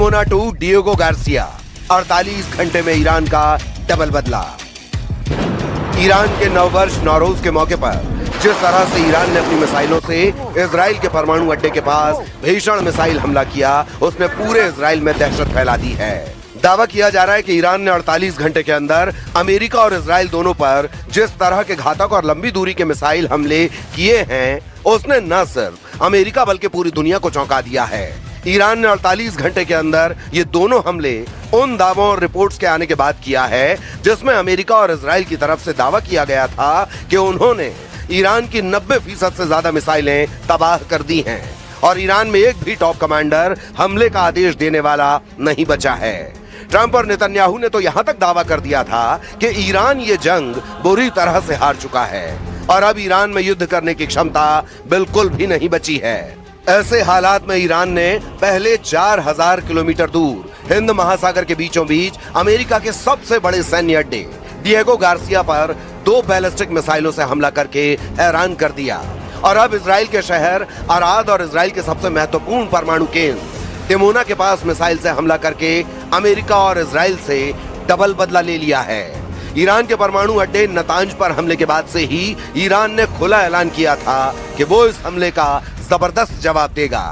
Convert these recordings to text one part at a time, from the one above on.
Dimona to Diego Garcia, 48 घंटे में Iran का डबल बदला। ईरान के नववर्ष नौरोज के मौके पर जिस तरह से ईरान ने अपनी मिसाइलों से इजराइल के परमाणु अड्डे के पास भीषण मिसाइल हमला किया, उसने पूरे इजराइल में दहशत फैला दी है। दावा किया जा रहा है कि ईरान ने 48 घंटे के अंदर अमेरिका और इजराइल दोनों पर जिस तरह के घातक और लंबी दूरी के मिसाइल हमले किए हैं, उसने न सिर्फ अमेरिका बल्कि पूरी दुनिया को चौंका दिया है। ईरान ने 48 घंटे के अंदर ये दोनों हमले उन दावों और रिपोर्ट्स के आने के बाद किया है जिसमें अमेरिका और इजराइल की तरफ से दावा किया गया था कि उन्होंने ईरान की 90% से ज्यादा मिसाइलें तबाह कर दी हैं और ईरान में एक भी टॉप कमांडर हमले का आदेश देने वाला नहीं बचा है। ट्रंप और नेतन्याहू ने तो यहां तक दावा कर दिया था कि ईरान ये जंग बुरी तरह से हार चुका है और अब ईरान में युद्ध करने की क्षमता बिल्कुल भी नहीं बची है। ऐसे हालात में ईरान ने पहले 4000 किलोमीटर दूर हिंद महासागर के बीचों बीच अमेरिका के सबसे बड़े सैन्य अड्डे डिएगो गार्सिया पर 2 बैलिस्टिक मिसाइलों से हमला करके हैरान कर दिया और अब इजराइल के शहर अराद और इजराइल के सबसे महत्वपूर्ण परमाणु केंद्र डिमोना के पास मिसाइल से हमला करके अमेरिका और इजराइल से डबल बदला ले लिया है। ईरान के परमाणु अड्डे नतांज पर हमले के बाद से ही ईरान ने खुला ऐलान किया था कि वो इस हमले का जबरदस्त जवाब देगा।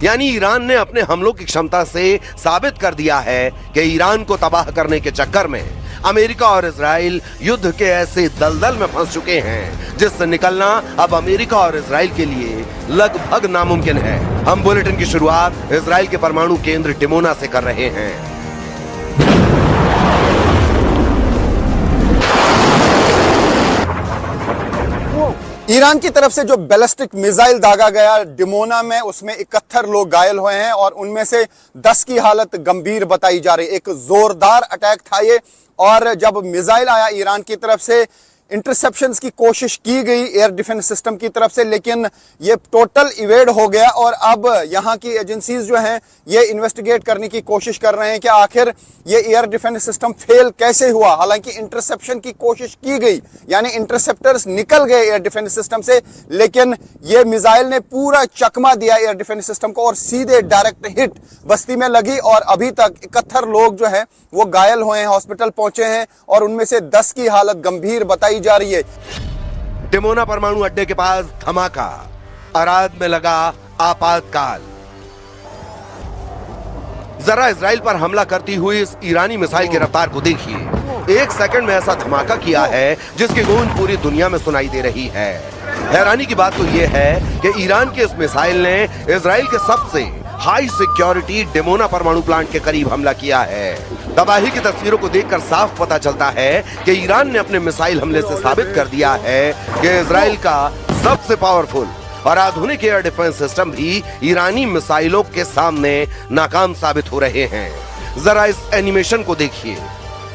यानी ईरान ने अपने हमलों की क्षमता से साबित कर दिया है कि ईरान को तबाह करने के चक्कर में अमेरिका और इजराइल युद्ध के ऐसे दलदल में फंस चुके हैं जिससे निकलना अब अमेरिका और इजराइल के लिए लगभग नामुमकिन है। हम बुलेटिन की शुरुआत इजराइल के परमाणु केंद्र डिमोना से कर रहे हैं। ईरान की तरफ से जो बैलिस्टिक मिसाइल दागा गया डिमोना में, उसमें 71 लोग घायल हुए हैं और उनमें से 10 की हालत गंभीर बताई जा रही है। एक जोरदार अटैक था ये और जब मिसाइल आया ईरान की तरफ से इंटरसेप्शंस की कोशिश की गई एयर डिफेंस सिस्टम की तरफ से, लेकिन ये टोटल इवेड हो गया और अब यहाँ की एजेंसीज जो हैं ये इन्वेस्टिगेट करने की कोशिश कर रहे हैं कि आखिर ये एयर डिफेंस सिस्टम फेल कैसे हुआ। हालांकि इंटरसेप्शन की कोशिश की गई, यानी इंटरसेप्टर्स निकल गए एयर डिफेंस सिस्टम से, लेकिन ये मिसाइल ने पूरा चकमा दिया एयर डिफेंस सिस्टम को और सीधे डायरेक्ट हिट बस्ती में लगी और अभी तक 71 लोग जो है वो घायल हुए हैं, हॉस्पिटल पहुंचे हैं और उनमें से 10 की हालत गंभीर बताई जा रही है। डिमोना परमाणु अड्डे के पास धमाका, अराद में लगा आपातकाल। जरा इजराइल पर हमला करती हुई इस ईरानी मिसाइल की रफ्तार को देखिए। 1 सेकंड में ऐसा धमाका किया है जिसकी गूंज पूरी दुनिया में सुनाई दे रही है। हैरानी की बात तो यह है कि ईरान के इस मिसाइल ने इजराइल के सबसे हाई सिक्योरिटी डिमोना परमाणु प्लांट के करीब हमला किया है। तबाही की तस्वीरों को देखकर साफ पता चलता है कि ईरान ने अपने मिसाइल हमले से साबित कर दिया है कि इजराइल का सबसे पावरफुल और आधुनिक एयर डिफेंस सिस्टम भी ईरानी मिसाइलों के सामने नाकाम साबित हो रहे हैं। जरा इस एनिमेशन को देखिए।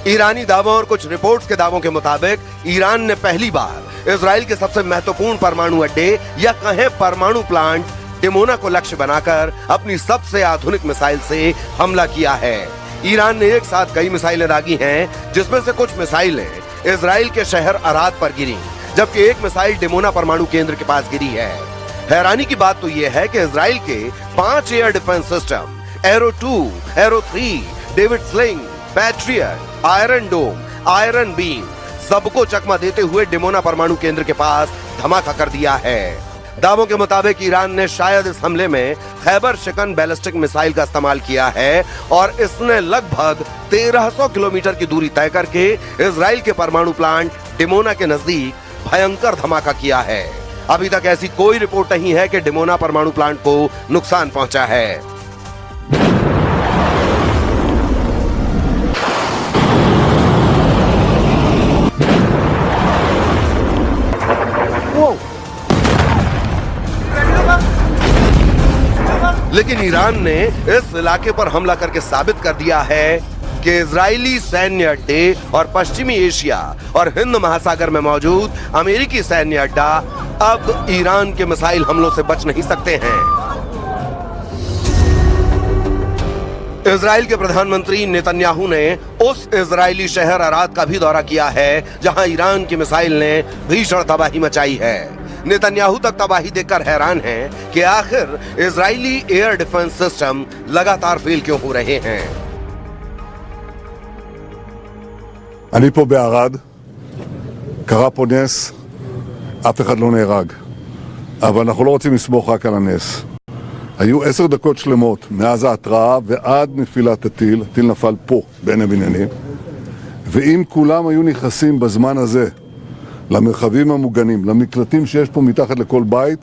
ईरानी दावों और कुछ रिपोर्ट्स के दावों के मुताबिक ईरान ने पहली बार इजराइल के सबसे महत्वपूर्ण परमाणु अड्डे या कहें परमाणु प्लांट डिमोना को लक्ष्य बनाकर अपनी सबसे आधुनिक मिसाइल से हमला किया है। ईरान ने एक साथ कई मिसाइलें दागी हैं, जिसमें से कुछ मिसाइलें इजराइल के शहर अराद पर गिरी, जबकि एक मिसाइल डिमोना परमाणु केंद्र के पास गिरी है। हैरानी की बात तो यह है कि इजराइल के 5 air defence system Arrow 2, Arrow 3, David Sling, Patriot, Iron Dome, Iron Beam सबको चकमा देते हुए डिमोना परमाणु केंद्र के पास धमाका कर दिया है। दावों के मुताबिक ईरान ने शायद इस हमले में खैबर शिकन बैलिस्टिक मिसाइल का इस्तेमाल किया है और इसने लगभग 1300 किलोमीटर की दूरी तय करके इजराइल के परमाणु प्लांट डिमोना के नजदीक भयंकर धमाका किया है। अभी तक ऐसी कोई रिपोर्ट नहीं है कि डिमोना परमाणु प्लांट को नुकसान पहुंचा है। लेकिन ईरान ने इस इलाके पर हमला करके साबित कर दिया है कि इजरायली सैन्य अड्डे और पश्चिमी एशिया और हिंद महासागर में मौजूद अमेरिकी सैन्य अड्डा अब ईरान के मिसाइल हमलों से बच नहीं सकते हैं। इजराइल के प्रधानमंत्री नेतन्याहू ने उस इजरायली शहर अराद का भी दौरा किया है जहां ईरान की मिसाइल ने भीषण तबाही मचाई है। नेतन्याहू तक तबाही देखकर हैरान हैं कि आखिर इजरायली एयर डिफेंस सिस्टम लगातार फेल क्यों हो रहे हैं। אני פה בערד, קרה פה נס, אף אחד לא נהרג. אבל אנחנו לא רוצים לסמוך רק על הנס. היו 10 דקות שלמות מאז ההתראה ועד נפילת הטיל, הטיל נפל פה בין הבניינים, ואם כולם היו נכנסים בזמן הזה למרחבים המוגנים, למקלטים שיש פה מתחת לכל בית,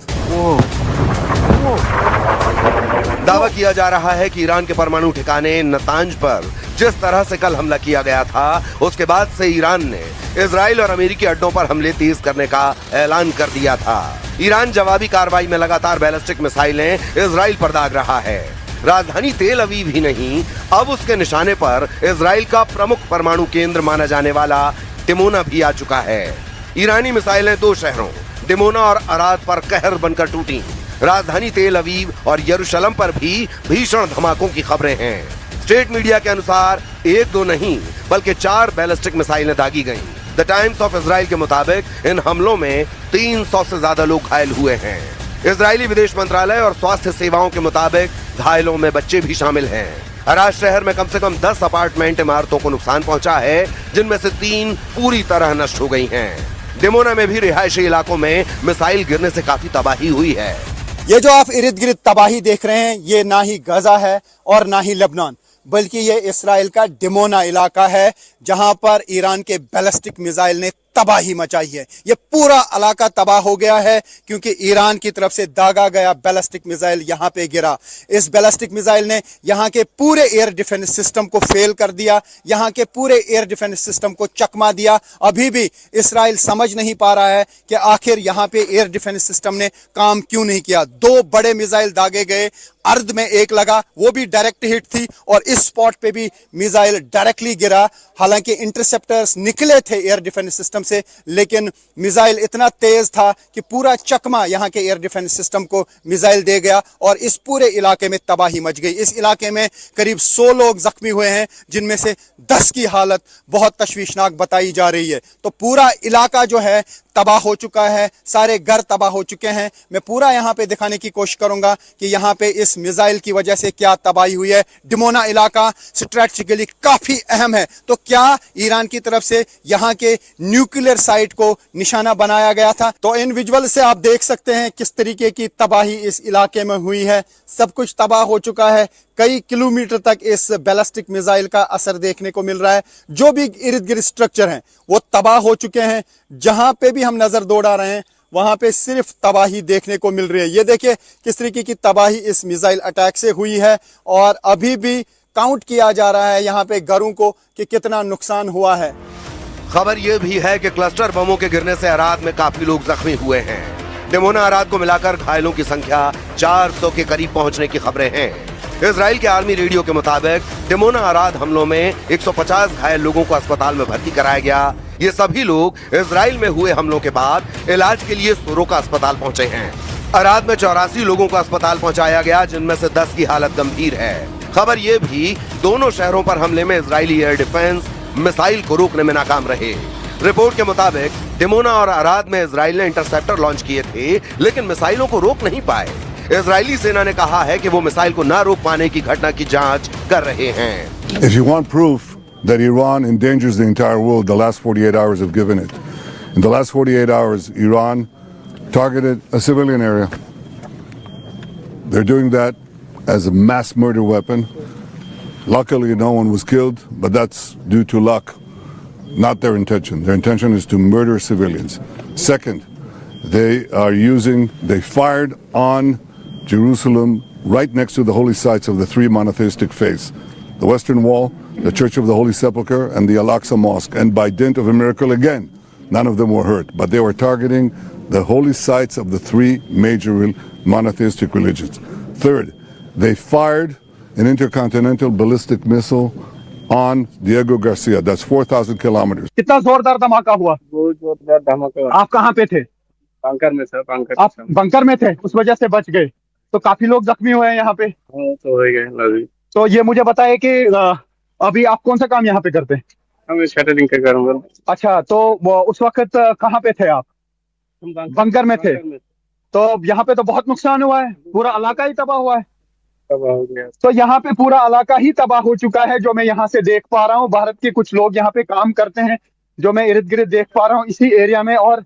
दावा किया जा रहा है कि ईरान के परमाणु ठिकाने नतांज पर जिस तरह से कल हमला किया गया था, उसके बाद से ईरान ने इजराइल और अमेरिकी अड्डों पर हमले तेज करने का ऐलान कर दिया था। ईरान जवाबी कार्रवाई में लगातार बैलिस्टिक मिसाइलें इजराइल पर दाग रहा है। राजधानी तेल अवीव ही नहीं, अब उसके निशाने पर इजराइल का प्रमुख परमाणु केंद्र माना जाने वाला डिमोना भी आ चुका है। ईरानी मिसाइलें 2 शहरों डिमोना और अराद पर कहर बनकर टूटी। राजधानी तेल अवीव और यरूशलेम पर भी भीषण धमाकों की खबरें हैं। स्टेट मीडिया के अनुसार 1-2 नहीं बल्कि 4 बैलिस्टिक मिसाइलें दागी गईं। द टाइम्स ऑफ इजराइल के मुताबिक इन हमलों में 300 से ज्यादा लोग घायल हुए हैं। इजरायली विदेश मंत्रालय और स्वास्थ्य सेवाओं के मुताबिक घायलों में बच्चे भी शामिल हैं। अराद शहर में कम से कम 10 अपार्टमेंट इमारतों को नुकसान पहुंचा है, जिनमें से 3 पूरी तरह नष्ट हो गई हैं। डिमोना में भी रिहायशी इलाकों में मिसाइल गिरने से काफी तबाही हुई है। ये जो आप इर्द गिर्द तबाही देख रहे हैं, ये ना ही गजा है और ना ही लेबनान, बल्कि ये इसराइल का डिमोना इलाका है, जहां पर ईरान के बैलिस्टिक मिसाइल ने तबाही मचाई है। ये पूरा इलाका तबाह हो गया है क्योंकि ईरान की तरफ से दागा गया बैलिस्टिक मिसाइल यहां पे गिरा। इस बैलिस्टिक मिसाइल ने यहां के पूरे एयर डिफेंस सिस्टम को फेल कर दिया, यहां के पूरे एयर डिफेंस सिस्टम को चकमा दिया। अभी भी इसराइल समझ नहीं पा रहा है कि आखिर यहां पे एयर डिफेंस सिस्टम ने काम क्यों नहीं किया। 2 बड़े मिसाइल दागे गए, अर्ध में एक लगा, वो भी डायरेक्ट हिट थी, और इस स्पॉट पे भी मिसाइल डायरेक्टली गिरा। हालांकि इंटरसेप्टर्स निकले थे एयर डिफेंस सिस्टम से, लेकिन मिसाइल इतना तेज था कि पूरा चकमा यहां के एयर डिफेंस सिस्टम को मिसाइल दे गया और इस पूरे इलाके में तबाही मच गई। इस इलाके में करीब 100 लोग जख्मी हुए हैं, जिनमें से 10 की हालत बहुत तशवीशनाक बताई जा रही है। तो पूरा इलाका जो है तबाह हो चुका है, सारे घर तबाह हो चुके हैं। मैं पूरा यहां पे दिखाने की कोशिश करूंगा कि यहां पे इस मिसाइल की वजह से क्या तबाही हुई है। डिमोना इलाका स्ट्रेटेजिकली काफी अहम है, तो क्या ईरान की तरफ से यहां के न्यूक्लियर साइट को निशाना बनाया गया था? तो इन विजुअल से आप देख सकते हैं किस तरीके की तबाही इस इलाके में हुई है। सब कुछ तबाह हो चुका है, कई किलोमीटर तक इस बैलिस्टिक मिसाइल का असर देखने को मिल रहा है। जो भी इर्द गिर्द स्ट्रक्चर हैं वो तबाह हो चुके हैं। जहां पे भी हम नजर दौड़ा रहे हैं वहां पे सिर्फ तबाही देखने को मिल रही है। ये देखिए किस तरीके की तबाही इस मिसाइल अटैक से हुई है, और अभी भी काउंट किया जा रहा है यहाँ पे घरों को कि कितना नुकसान हुआ है। खबर यह भी है कि क्लस्टर बमों के गिरने से अराद में काफी लोग जख्मी हुए हैं। डिमोना अराद को मिलाकर घायलों की संख्या 400 के करीब पहुंचने की खबरें हैं। इजराइल के आर्मी रेडियो के मुताबिक डिमोना अराद हमलों में 150 घायल लोगों को अस्पताल में भर्ती कराया गया। ये सभी लोग इजराइल में हुए हमलों के बाद इलाज के लिए सोरोका अस्पताल पहुंचे हैं। अराद में 84 लोगों को अस्पताल पहुंचाया गया, जिनमें से 10 की हालत गंभीर है। खबर ये भी दोनों शहरों पर हमले में इजरायली एयर डिफेंस मिसाइल को रोकने में नाकाम रहे। रिपोर्ट के मुताबिक डिमोना और अराद में इजराइल ने इंटरसेप्टर लॉन्च किए थे, लेकिन मिसाइलों को रोक नहीं पाए। इजरायली सेना ने कहा है कि वो मिसाइल को ना रोक पाने की घटना की जांच कर रहे हैं। if you want proof that Iran endangers the entire world, the last 48 hours have given it. In the last 48 hours, Iran targeted a civilian area. They're doing that as a mass murder weapon. Luckily, no one was killed, but that's due to luck, not their intention. Their intention is to murder civilians. Second, they fired on Jerusalem right next to the holy sites of the 3 monotheistic faiths, the Western Wall, the Church of the Holy Sepulchre, and the Al-Aqsa Mosque. And by dint of a miracle again, none of them were hurt, but they were targeting the holy sites of the 3 major monotheistic religions. Third, they fired an intercontinental ballistic missile on Diego Garcia. That's 4,000 kilometers. कितना जोरदार धमाका हुआ? बहुत जोरदार धमाका हुआ। आप कहाँ पे थे? बंकर में सर, आप बंकर में थे, उस वजह से बच गए। तो काफी लोग जख्मी हुए हैं यहाँ पे। हाँ, तो हो गए लगी। तो ये मुझे बताइए कि अभी आप कौन सा काम यहाँ पे करते हैं? हम शटरिंग का करूँगा। अच्छा, तो उस वक्त कहाँ पे थे आप? हम बंकर में थे। बंकर में तो यहाँ पे तो बहुत नुकसान हुआ है, पूरा इलाका ही तबाह हुआ है। तबाह हो गया। तो यहाँ पे पूरा इलाका ही तबाह हो चुका है, जो मैं यहाँ से देख पा रहा हूँ। भारत के कुछ लोग यहाँ पे काम करते हैं, जो मैं इर्द गिर्द देख पा रहा हूँ इसी एरिया में। और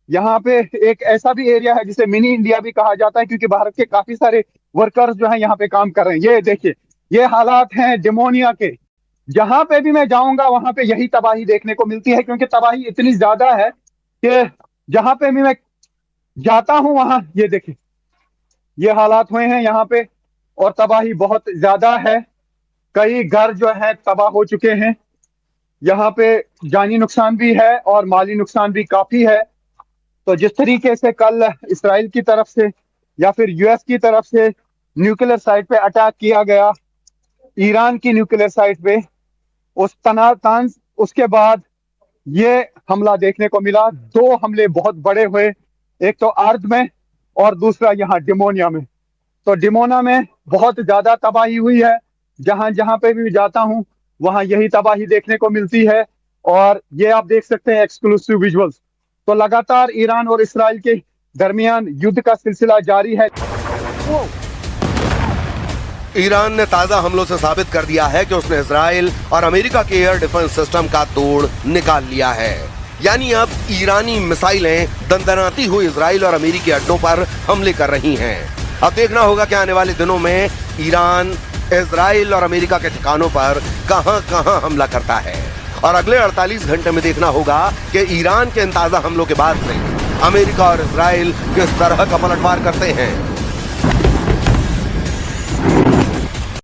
यहाँ पे एक ऐसा भी एरिया है जिसे मिनी इंडिया भी कहा जाता है, क्योंकि भारत के काफी सारे वर्कर्स जो है यहाँ पे काम कर रहे हैं। ये देखिए, ये हालात हैं डिमोनिया के। जहां पे भी मैं जाऊंगा वहां पे यही तबाही देखने को मिलती है, क्योंकि तबाही इतनी ज्यादा है कि जहां पे भी मैं जाता हूं वहां, ये देखिए, ये हालात हुए हैं यहाँ पे। और तबाही बहुत ज्यादा है, कई घर जो है तबाह हो चुके हैं। यहाँ पे जानी नुकसान भी है और माली नुकसान भी काफी है। तो जिस तरीके से कल इसराइल की तरफ से या फिर यूएस की तरफ से न्यूक्लियर साइट पे अटैक किया गया, ईरान की न्यूक्लियर साइट पे, उसके बाद ये हमला देखने को मिला। दो हमले बहुत बड़े हुए, एक तो अर्द में और दूसरा यहाँ डिमोनिया में। तो डिमोना में बहुत ज्यादा तबाही हुई है। जहां जहां पे भी जाता हूं वहां यही तबाही देखने को मिलती है। और ये आप देख सकते हैं एक्सक्लूसिव विजुअल्स। तो लगातार ईरान और इसराइल के दरमियान युद्ध का सिलसिला जारी है। ईरान ने ताजा हमलों से साबित कर दिया है कि उसने इजराइल और अमेरिका के एयर डिफेंस सिस्टम का तोड़ निकाल लिया है। यानी अब ईरानी मिसाइलें दंदनाती हुई इजराइल और अमेरिकी अड्डों पर हमले कर रही हैं। अब देखना होगा कि आने वाले दिनों में ईरान इजराइल और अमेरिका के ठिकानों पर कहां कहां हमला करता है। और अगले 48 घंटे में देखना होगा कि ईरान के इन ताजा हमलों के बाद से अमेरिका और इजराइल किस तरह का पलटवार करते हैं।